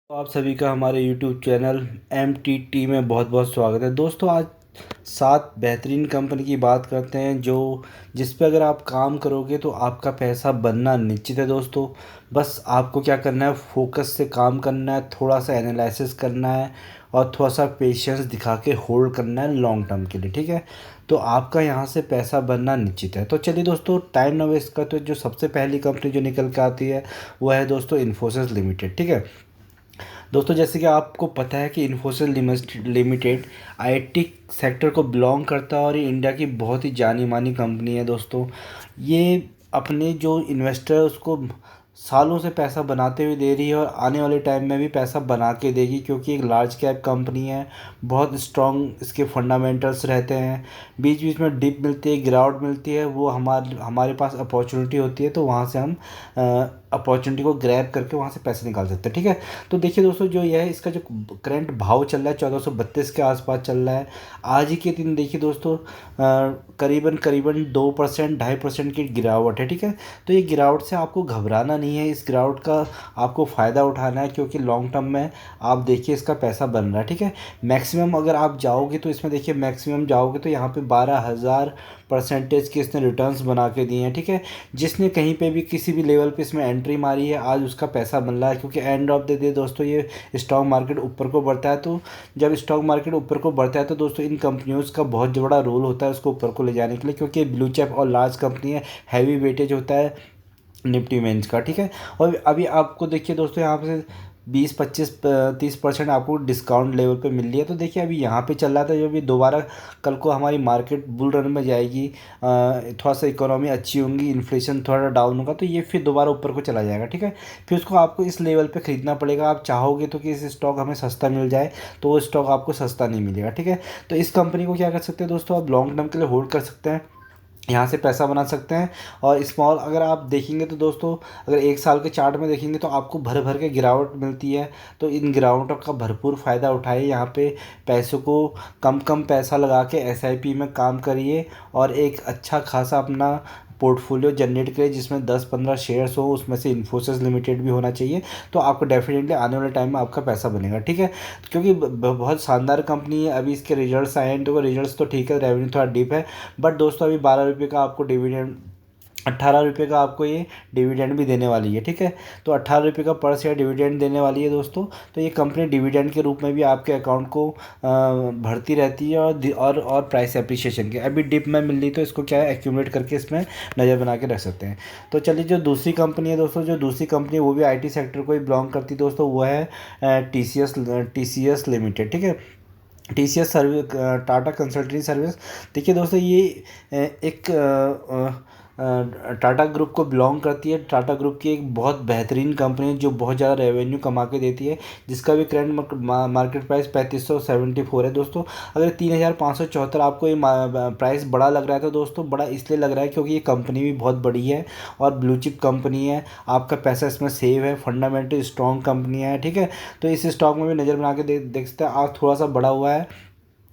तो आप सभी का हमारे YouTube चैनल MTT में बहुत बहुत स्वागत है। दोस्तों आज 7 बेहतरीन कंपनी की बात करते हैं जो जिस पे अगर आप काम करोगे तो आपका पैसा बनना निश्चित है। दोस्तों बस आपको क्या करना है, फोकस से काम करना है, थोड़ा सा एनालिसिस करना है और थोड़ा सा पेशेंस दिखा के होल्ड करना है लॉन्ग टर्म के लिए। ठीक है, तो आपका यहाँ से पैसा बनना निश्चित है। तो चलिए दोस्तों टाइम ना वेस्ट करते हुए जो सबसे पहली कंपनी जो निकल के आती है वह है दोस्तों इन्फोसिस लिमिटेड। ठीक है दोस्तों, जैसे कि आपको पता है कि इन्फोसिस लिमिटेड आईटी सेक्टर को बिलोंग करता है और ये इंडिया की बहुत ही जानी मानी कंपनी है। दोस्तों ये अपने जो इन्वेस्टर है उसको सालों से पैसा बनाते हुए दे रही है और आने वाले टाइम में भी पैसा बना के देगी, क्योंकि एक लार्ज कैप कंपनी है, बहुत स्ट्रॉन्ग इसके फंडामेंटल्स रहते हैं। बीच बीच में डिप मिलती है, गिरावट मिलती है, वो हमारे हमारे पास अपॉर्चुनिटी होती है तो वहाँ से हम अपॉर्चुनिटी को ग्रैब करके वहाँ से पैसे निकाल सकते हैं। ठीक है, तो देखिए दोस्तों जो यह है इसका जो करंट भाव चल रहा है 1432 के आसपास चल रहा है। आज ही के दिन देखिए दोस्तों करीबन करीबन 2% 2.5% की गिरावट है। ठीक है, तो ये गिरावट से आपको घबराना नहीं है, इस गिरावट का आपको फ़ायदा उठाना है, क्योंकि लॉन्ग टर्म में आप देखिए इसका पैसा बन रहा है। ठीक है, मैक्सिमम अगर आप जाओगे तो इसमें देखिए मैक्सिमम जाओगे तो यहाँ पे 12,000% के इसने रिटर्न्स बना के दिए हैं। ठीक है, जिसने कहीं पे भी किसी भी लेवल पे इसमें एंट्री मारी है आज उसका पैसा बन रहा है, क्योंकि एंड ऑफ द डे दोस्तों ये स्टॉक मार्केट ऊपर को बढ़ता है। तो जब स्टॉक मार्केट ऊपर को बढ़ता है तो दोस्तों इन कंपनियों का बहुत बड़ा रोल होता है उसको ऊपर को ले जाने के लिए, क्योंकि ब्लू चिप और लार्ज कंपनी है, हैवी वेटेज होता है निफ्टी मेंस का। ठीक है, और अभी आपको देखिए दोस्तों यहाँ पे 20 25 30% आपको डिस्काउंट लेवल पे मिल रही है। तो देखिए अभी यहाँ पे चल रहा था, जो भी दोबारा कल को हमारी मार्केट बुल रन में जाएगी, थोड़ा सा इकोनॉमी अच्छी होंगी, इन्फ्लेशन थोड़ा डाउन होगा तो ये फिर दोबारा ऊपर को चला जाएगा। ठीक है, फिर उसको आपको इस लेवल पे ख़रीदना पड़ेगा। आप चाहोगे तो कि इस स्टॉक हमें सस्ता मिल जाए तो वो स्टॉक आपको सस्ता नहीं मिलेगा। ठीक है, तो इस कंपनी को क्या कर सकते हैं दोस्तों, आप लॉन्ग टर्म के लिए होल्ड कर सकते हैं, यहाँ से पैसा बना सकते हैं। और स्मॉल अगर आप देखेंगे तो दोस्तों अगर 1 साल के चार्ट में देखेंगे तो आपको भर भर के गिरावट मिलती है, तो इन गिरावटों का भरपूर फ़ायदा उठाइए। यहाँ पे पैसों को कम कम पैसा लगा के एसआईपी में काम करिए और एक अच्छा खासा अपना पोर्टफोलियो जनरेट करिए जिसमें 10 15 शेयर्स हो, उसमें से इन्फोसिस लिमिटेड भी होना चाहिए। तो आपको डेफिनेटली आने वाले टाइम में आपका पैसा बनेगा। ठीक है, क्योंकि बहुत शानदार कंपनी है। अभी इसके रिजल्ट्स आए हैं तो रिजल्ट्स तो ठीक है, रेवेन्यू थोड़ा डिप है, बट दोस्तों अभी 12 रुपये का आपको डिविडेंड, 18 रुपये का आपको ये डिविडेंड भी देने वाली है। ठीक है, तो 18 रुपये का पर शेयर डिविडेंड देने वाली है दोस्तों। तो ये कंपनी डिविडेंड के रूप में भी आपके अकाउंट को भरती रहती है और प्राइस एप्रिसिएशन के अभी डिप में मिल रही तो इसको क्या है एक्यूमुलेट करके इसमें नज़र बना के रख सकते हैं। तो चलिए जो दूसरी कंपनी है दोस्तों, जो दूसरी कंपनी वो भी आईटी सेक्टर को ही बिलोंग करती है दोस्तों, वो है टी सी एस लिमिटेड। ठीक है, T C S service, Tata consultancy service. देखिए दोस्तों ये एक टाटा ग्रुप को बिलोंग करती है। टाटा ग्रुप की एक बहुत बेहतरीन कंपनी है जो बहुत ज़्यादा रेवेन्यू कमा के देती है, जिसका भी करंट मार्केट प्राइस 3574 है दोस्तों। अगर 3574 आपको ये प्राइस बड़ा लग रहा है तो दोस्तों बड़ा इसलिए लग रहा है क्योंकि ये कंपनी भी बहुत बड़ी है और ब्लू चिप कंपनी है, आपका पैसा इसमें सेव है, फंडामेंटल स्ट्रॉन्ग कंपनी है। ठीक है, तो इस स्टॉक में भी नज़र बना के देख सकते हैं आप, थोड़ा सा बड़ा हुआ है,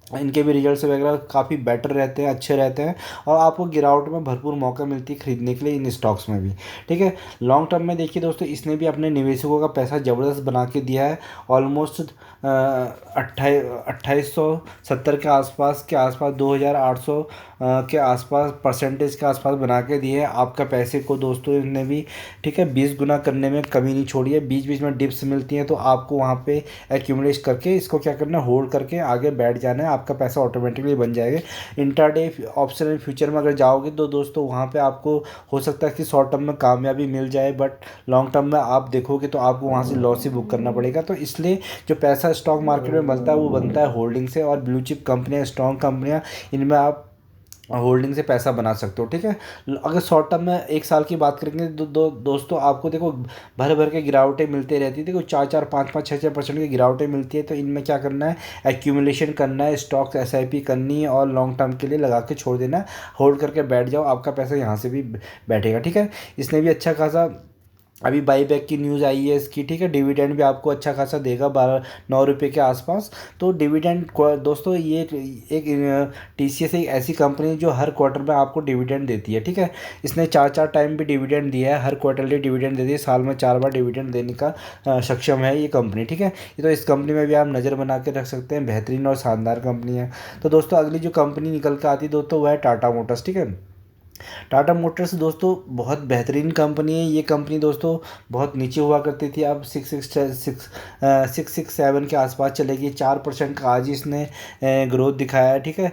इनके भी रिजल्ट्स वगैरह काफ़ी बेटर रहते हैं, अच्छे रहते हैं और आपको गिरावट में भरपूर मौका मिलती है खरीदने के लिए इन स्टॉक्स में भी। ठीक है, लॉन्ग टर्म में देखिए दोस्तों इसने भी अपने निवेशकों का पैसा ज़बरदस्त बना के दिया है। ऑलमोस्ट 2870 के आसपास 2800 के आसपास परसेंटेज के आसपास बना के दिए है आपका पैसे को दोस्तों इसने भी। ठीक है, 20 गुना करने में कमी नहीं छोड़ी है। बीच बीच में डिप्स मिलती हैं तो आपको वहाँ पे एक्यूमुलेट करके इसको क्या करना है, होल्ड करके आगे बैठ जाना है, आपका पैसा ऑटोमेटिकली बन जाएगा। इंट्राडे ऑप्शन एंड फ्यूचर में अगर जाओगे तो दोस्तों वहाँ पे आपको हो सकता है कि शॉर्ट टर्म में कामयाबी मिल जाए, बट लॉन्ग टर्म में आप देखोगे तो आपको वहाँ से लॉस ही बुक करना पड़ेगा। तो इसलिए जो पैसा स्टॉक मार्केट में बनता है वो बनता है होल्डिंग से, और ब्लू चिप कंपनियाँ, स्ट्रॉन्ग कंपनियाँ, इनमें आप होल्डिंग से पैसा बना सकते हो। ठीक है, अगर शॉर्ट टर्म में 1 साल की बात करेंगे तो दोस्तों आपको देखो भर भर के गिरावटें मिलती रहती है, देखो 4 4 5 5 6 6% की गिरावटें मिलती है। तो इनमें क्या करना है, एक्यूमुलेशन करना है, स्टॉक्स एसआईपी करनी है और लॉन्ग टर्म के लिए लगा के छोड़ देना है, होल्ड करके बैठ जाओ, आपका पैसा यहाँ से भी बैठेगा। ठीक है, इसने भी अच्छा खासा अभी बाईबैक की न्यूज़ आई है इसकी, ठीक है। डिविडेंड भी आपको अच्छा खासा देगा, 12-9 रुपये के आसपास। तो डिविडेंड दोस्तों ये एक टीसीएस एक ऐसी कंपनी है जो हर क्वार्टर में आपको डिविडेंड देती है, ठीक है। इसने 4-4 टाइम भी डिविडेंड दिया है, हर क्वार्टरली डिविडेंड देती है, साल में 4 बार डिविडेंड देने का सक्षम है ये कंपनी, ठीक है। ये तो इस कंपनी में भी आप नज़र बना के रख सकते हैं, बेहतरीन और शानदार कंपनी है। तो दोस्तों अगली जो कंपनी निकल के आती है दोस्तों वह है टाटा मोटर्स, ठीक है। टाटा मोटर्स दोस्तों बहुत बेहतरीन कंपनी है। ये कंपनी दोस्तों बहुत नीचे हुआ करती थी, अब 667 के आसपास चलेगी। 4% का आज ही इसने ग्रोथ दिखाया है, ठीक है।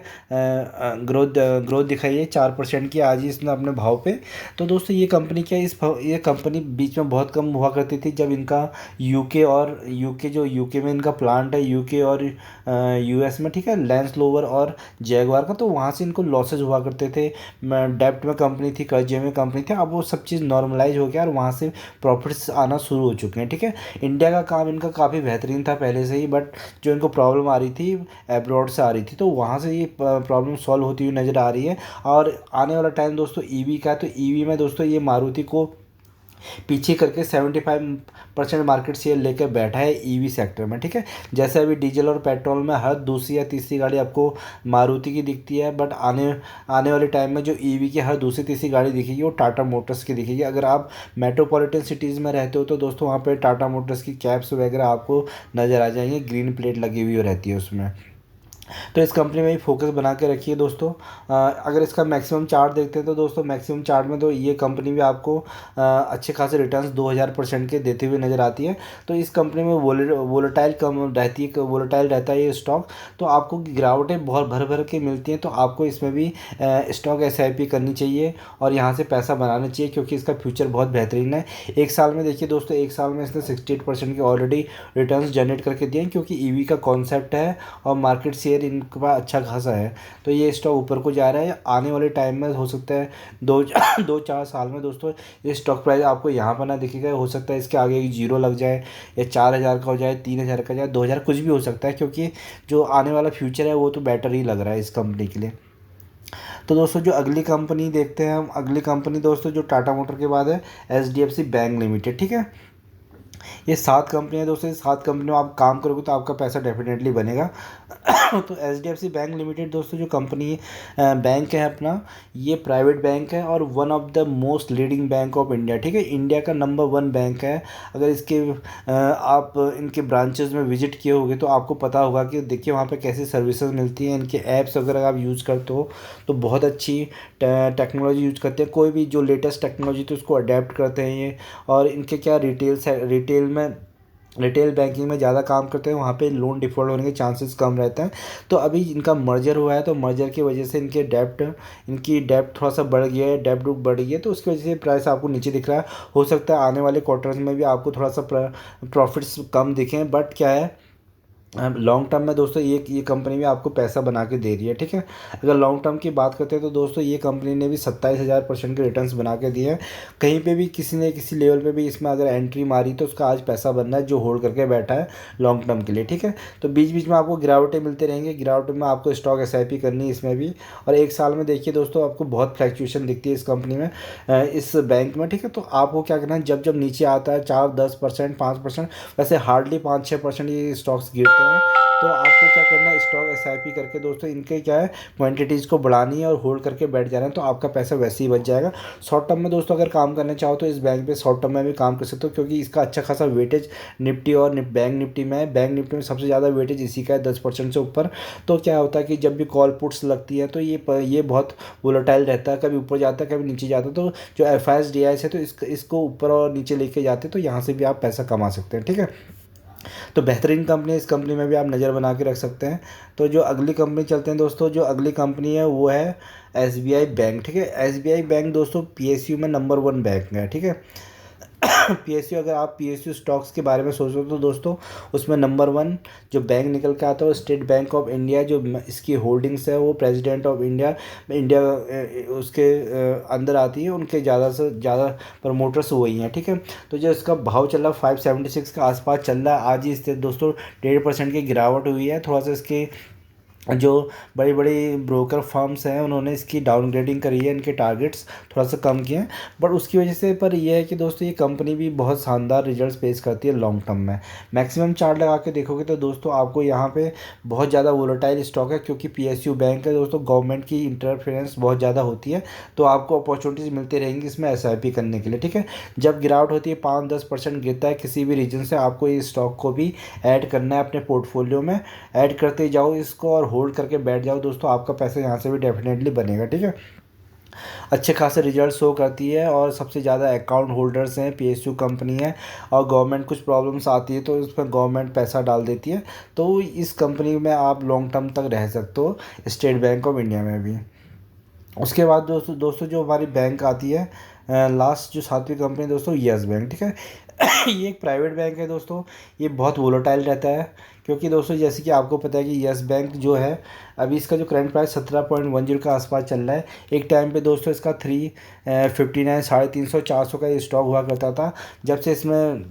ग्रोथ दिखाई है 4% की आज ही इसने अपने भाव पे। तो दोस्तों ये कंपनी क्या, ये कंपनी बीच में बहुत कम हुआ करती थी जब इनका यूके में इनका प्लांट है, यूके और यूएस में, ठीक है, लैंस रोवर और जैगवार का। तो वहाँ से इनको लॉसेज हुआ करते थे, डेप्ट में कंपनी थी, कर्जे में कंपनी थी। अब वो सब चीज़ नॉर्मलाइज हो गया और वहाँ से प्रॉफिट्स आना शुरू हो चुके हैं, ठीक है। इंडिया का काम इनका काफ़ी बेहतरीन था पहले से ही, बट जो इनको प्रॉब्लम आ रही थी एब्रॉड से आ रही थी, तो वहाँ से ये प्रॉब्लम सॉल्व होती हुई नज़र आ रही है। और आने वाला टाइम दोस्तों ईवी का है, तो ईवी में दोस्तों ये मारुति को पीछे करके 75% मार्केट शेयर लेकर बैठा है ईवी सेक्टर में, ठीक है। जैसे अभी डीजल और पेट्रोल में हर दूसरी या तीसरी गाड़ी आपको मारुति की दिखती है, बट आने आने वाले टाइम में जो ईवी की हर दूसरी तीसरी गाड़ी दिखेगी वो टाटा मोटर्स की दिखेगी। अगर आप मेट्रोपॉलिटन सिटीज़ में रहते हो तो दोस्तों वहाँ पे टाटा मोटर्स की कैब्स वगैरह आपको नज़र आ जाएंगे, ग्रीन प्लेट लगी हुई रहती है उसमें। तो इस कंपनी में ही फोकस बना के रखिए दोस्तों। अगर इसका मैक्सिमम चार्ट देखते हैं तो दोस्तों मैक्सिमम चार्ट में तो ये कंपनी भी आपको अच्छे खासे रिटर्न्स 2000% के देते हुए नज़र आती है। तो इस कंपनी में वोलेटाइल कम रहती है, वोलेटाइल रहता है ये स्टॉक, तो आपको गिरावटें बहुत भर भर के मिलती हैं। तो आपको इसमें भी स्टॉक एसआईपी करनी चाहिए और यहाँ से पैसा बनाना चाहिए, क्योंकि इसका फ्यूचर बहुत बेहतरीन है। एक साल में देखिए दोस्तों, एक साल में इसने 68% के ऑलरेडी रिटर्न्स जनरेट करके दिए हैं, क्योंकि ईवी का कॉन्सेप्ट है और मार्केट शेयर इनके पास अच्छा खासा है। तो ये स्टॉक ऊपर को जा रहा है। आने वाले टाइम में हो सकता है 2-4 साल में दोस्तों ये स्टॉक प्राइस आपको यहाँ पर ना दिखेगा, हो सकता है इसके आगे एक जीरो लग जाए, या 4000 का हो जाए, 3000 का जाए, 2000 कुछ भी हो सकता है, क्योंकि जो आने वाला फ्यूचर है वो तो बेटर ही लग रहा है इस कंपनी के लिए। तो दोस्तों जो अगली कंपनी देखते हैं हम, अगली कंपनी दोस्तों जो टाटा मोटर के बाद है एचडीएफसी बैंक लिमिटेड, ठीक है। ये 7 कंपनियां दोस्तों, इस 7 कंपनियों में आप काम करोगे तो आपका पैसा डेफिनेटली बनेगा। तो H D F C bank limited दोस्तों जो कंपनी बैंक है अपना, ये प्राइवेट बैंक है और one of the most leading bank of India, ठीक है। इंडिया का नंबर 1 बैंक है। अगर इसके आप इनके ब्रांचेस में विजिट किए होगे तो आपको पता होगा कि देखिए वहाँ पे कैसी सर्विसेज मिलती हैं। इनके ऐप्स अगर आप यूज़ करते हो तो बहुत अच्छी टेक्नोलॉजी यूज़ करते हैं, कोई भी जो लेटेस्ट टेक्नोलॉजी तो उसको अडेप्ट करते हैं ये। और इनके क्या रिटेल बैंकिंग में ज़्यादा काम करते हैं, वहाँ पे लोन डिफ़ॉल्ट होने के चांसेस कम रहते हैं। तो अभी इनका मर्जर हुआ है, तो मर्जर की वजह से इनकी डेप्ट थोड़ा सा बढ़ गया है, डेप्ट बुक बढ़ गई है, तो उसकी वजह से प्राइस आपको नीचे दिख रहा है। हो सकता है आने वाले क्वार्टर्स में भी आपको थोड़ा सा प्रॉफिट्स कम दिखें, बट क्या है लॉन्ग टर्म में दोस्तों ये कंपनी भी आपको पैसा बना के दे रही है, ठीक है। अगर लॉन्ग टर्म की बात करते हैं तो दोस्तों ये कंपनी ने भी 27,000% के रिटर्न्स बना के दिए हैं। कहीं पे भी किसी ने किसी लेवल पे भी इसमें अगर एंट्री मारी तो उसका आज पैसा बनना है, जो होल्ड करके बैठा है लॉन्ग टर्म के लिए, ठीक है। तो बीच बीच में आपको गिरावटें मिलते रहेंगे, गिरावट में आपको स्टॉक एसआईपी करनी है इसमें भी। और एक साल में देखिए दोस्तों आपको बहुत फ्लैक्चुएशन दिखती है इस कंपनी में, इस बैंक में, ठीक है। तो आपको क्या करना है, जब जब नीचे आता है 4-10%, 5%, वैसे हार्डली 5-6% ये स्टॉक्स गिरते हैं, तो आपको क्या करना है, स्टॉक एसआईपी करके दोस्तों इनके क्या है क्वांटिटीज़ को बढ़ानी है और होल्ड करके बैठ जाना है, तो आपका पैसा वैसे ही बच जाएगा। शॉर्ट टर्म में दोस्तों अगर काम करना चाहो तो इस बैंक पे शॉर्ट टर्म में भी काम कर सकते हो, क्योंकि इसका अच्छा खासा वेटेज निफ्टी और बैंक निफ्टी में है। बैंक निफ्टी में सबसे ज़्यादा वेटेज इसी का है, 10% से ऊपर। तो क्या होता है कि जब भी कॉल पुट्स लगती है तो ये बहुत वोलेटाइल रहता है, कभी ऊपर जाता है कभी नीचे जाता है। तो जो FIS DIS है तो इसको ऊपर और नीचे लेके जाते हैं, तो यहाँ से भी आप पैसा कमा सकते हैं, ठीक है। तो बेहतरीन कंपनी है, इस कंपनी में भी आप नज़र बना के रख सकते हैं। तो जो अगली कंपनी चलते हैं दोस्तों, जो अगली कंपनी है वो है SBI बैंक, ठीक है। SBI बैंक दोस्तों PSU में नंबर 1 बैंक है, ठीक है। PSU अगर आप PSU स्टॉक्स के बारे में सोचो तो दोस्तों उसमें नंबर 1 जो बैंक निकल के आता है वो स्टेट बैंक ऑफ इंडिया, जो इसकी होल्डिंग्स है वो प्रेसिडेंट ऑफ इंडिया उसके अंदर आती है, उनके ज़्यादा से ज़्यादा प्रमोटर्स वही हैं, ठीक है। तो जो इसका भाव चल रहा है 576 के आसपास चल रहा है, आज ही इससे दोस्तों 1.5% की गिरावट हुई है। थोड़ा सा इसके जो बड़ी बड़ी ब्रोकर फर्म्स हैं उन्होंने इसकी डाउनग्रेडिंग करी है, इनके टारगेट्स थोड़ा सा कम किए हैं। बट उसकी वजह से पर यह है कि दोस्तों ये कंपनी भी बहुत शानदार रिजल्ट्स पेश करती है लॉन्ग टर्म में। मैक्सिमम चार्ट लगा के देखोगे तो दोस्तों आपको यहाँ पे बहुत ज़्यादा वोलेटाइल स्टॉक है, क्योंकि पीएसयू बैंक है दोस्तों, गवर्नमेंट की इंटरफेरेंस बहुत ज़्यादा होती है, तो आपको अपॉर्चुनिटीज़ मिलती रहेंगी इसमें एसआईपी करने के लिए, ठीक है। जब गिरावट होती है 5-10% गिरता है किसी भी रीजन से, आपको ये स्टॉक को भी ऐड करना है अपने पोर्टफोलियो में। ऐड करते जाओ इसको और होल्ड करके बैठ जाओ दोस्तों, आपका पैसा यहाँ से भी डेफिनेटली बनेगा, ठीक है। अच्छे खासे रिजल्ट शो करती है और सबसे ज़्यादा अकाउंट होल्डर्स हैं, पीएसयू कंपनी है, और गवर्नमेंट कुछ प्रॉब्लम्स आती है तो इसमें गवर्नमेंट पैसा डाल देती है, तो इस कंपनी में आप लॉन्ग टर्म तक रह सकते हो, स्टेट बैंक ऑफ इंडिया में भी। उसके बाद दोस्तों जो हमारी बैंक आती है, लास्ट जो सातवीं कंपनी दोस्तों, यस बैंक, ठीक है। ये एक प्राइवेट बैंक है दोस्तों, ये बहुत वोलेटाइल रहता है, क्योंकि दोस्तों जैसे कि आपको पता है कि यस बैंक जो है, अभी इसका जो करंट प्राइस 17.10 के आसपास चल रहा है। एक टाइम पे दोस्तों इसका 359, 350, 400 का ये स्टॉक हुआ करता था, जब से इसमें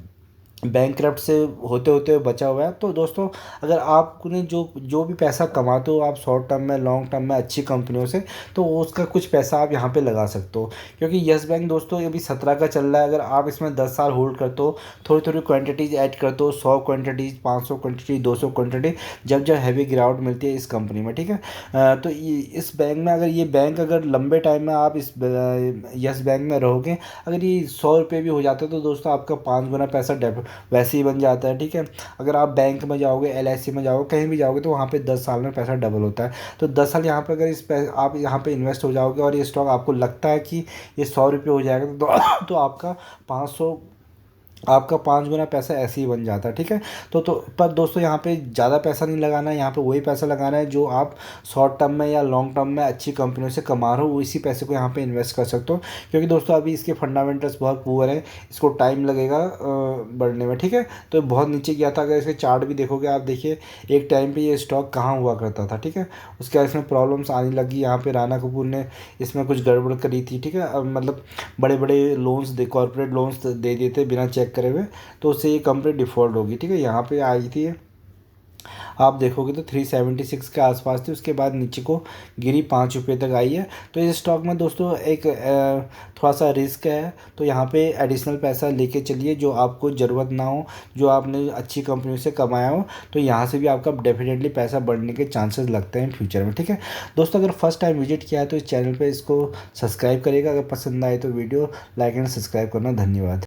बैंकक्रप्ट से होते होते बचा हुआ है। तो दोस्तों अगर आपने जो जो भी पैसा कमाते हो आप शॉर्ट टर्म में लॉन्ग टर्म में अच्छी कंपनियों से, तो उसका कुछ पैसा आप यहाँ पे लगा सकते हो, क्योंकि यस बैंक दोस्तों अभी 17 का चल रहा है। अगर आप इसमें 10 साल होल्ड करते हो, थोड़ी थोड़ी क्वांटिटीज़ ऐड करते हो, 100 क्वांटिटीज़, 500 क्वांटिटी, 200 क्वांटिटी, जब जब हैवी गिरावट मिलती है इस कंपनी में, ठीक है। तो इस बैंक में अगर ये बैंक अगर लंबे टाइम में आप इस यस बैंक में रहोगे, अगर ये 100 रुपये भी हो जाते हैं तो दोस्तों आपका 5 गुना पैसा वैसे ही बन जाता है, ठीक है। अगर आप बैंक में जाओगे, एलआईसी में जाओगे, कहीं भी जाओगे, तो वहाँ पे 10 साल में पैसा डबल होता है। तो 10 साल यहाँ पे अगर आप यहाँ पे इन्वेस्ट हो जाओगे और ये स्टॉक आपको लगता है कि ये 100 रुपये हो जाएगा, तो आपका 500, आपका 5 गुना पैसा ऐसे ही बन जाता है, ठीक है। तो पर दोस्तों यहाँ पे ज़्यादा पैसा नहीं लगाना है, यहाँ पे वही पैसा लगाना है जो आप शॉर्ट टर्म में या लॉन्ग टर्म में अच्छी कंपनियों से कमा रहे हो, इसी पैसे को यहाँ पे इन्वेस्ट कर सकते हो, क्योंकि दोस्तों अभी इसके फंडामेंटल्स बहुत पुअर हैं, इसको टाइम लगेगा बढ़ने में, ठीक है। तो बहुत नीचे गया था, अगर इसके चार्ट भी देखोगे आप, देखिए एक टाइम पर ये स्टॉक कहाँ हुआ करता था, ठीक है। उसके बाद इसमें प्रॉब्लम्स आने लगी, यहाँ पर राणा कपूर ने इसमें कुछ गड़बड़ करी थी, ठीक है। मतलब बड़े बड़े लोन्स दे, कॉर्पोरेट लोन्स दे देते बिना चेक करे हुए, तो उससे ये कंपनी डिफ़ॉल्ट होगी, ठीक है। यहाँ पे आई थी, आप देखोगे तो 376 के आसपास थी, उसके बाद नीचे को गिरी, 5 रुपये तक आई है। तो इस स्टॉक में दोस्तों एक थोड़ा सा रिस्क है, तो यहाँ पे एडिशनल पैसा लेके चलिए, जो आपको ज़रूरत ना हो, जो आपने अच्छी कंपनी से कमाया हो, तो यहाँ से भी आपका डेफिनेटली पैसा बढ़ने के चांसेस लगते हैं फ्यूचर में, ठीक है। दोस्तों अगर फर्स्ट टाइम विजिट किया है तो इस चैनल पर इसको सब्सक्राइब करिएगा, अगर पसंद आए तो वीडियो लाइक एंड सब्सक्राइब करना। धन्यवाद।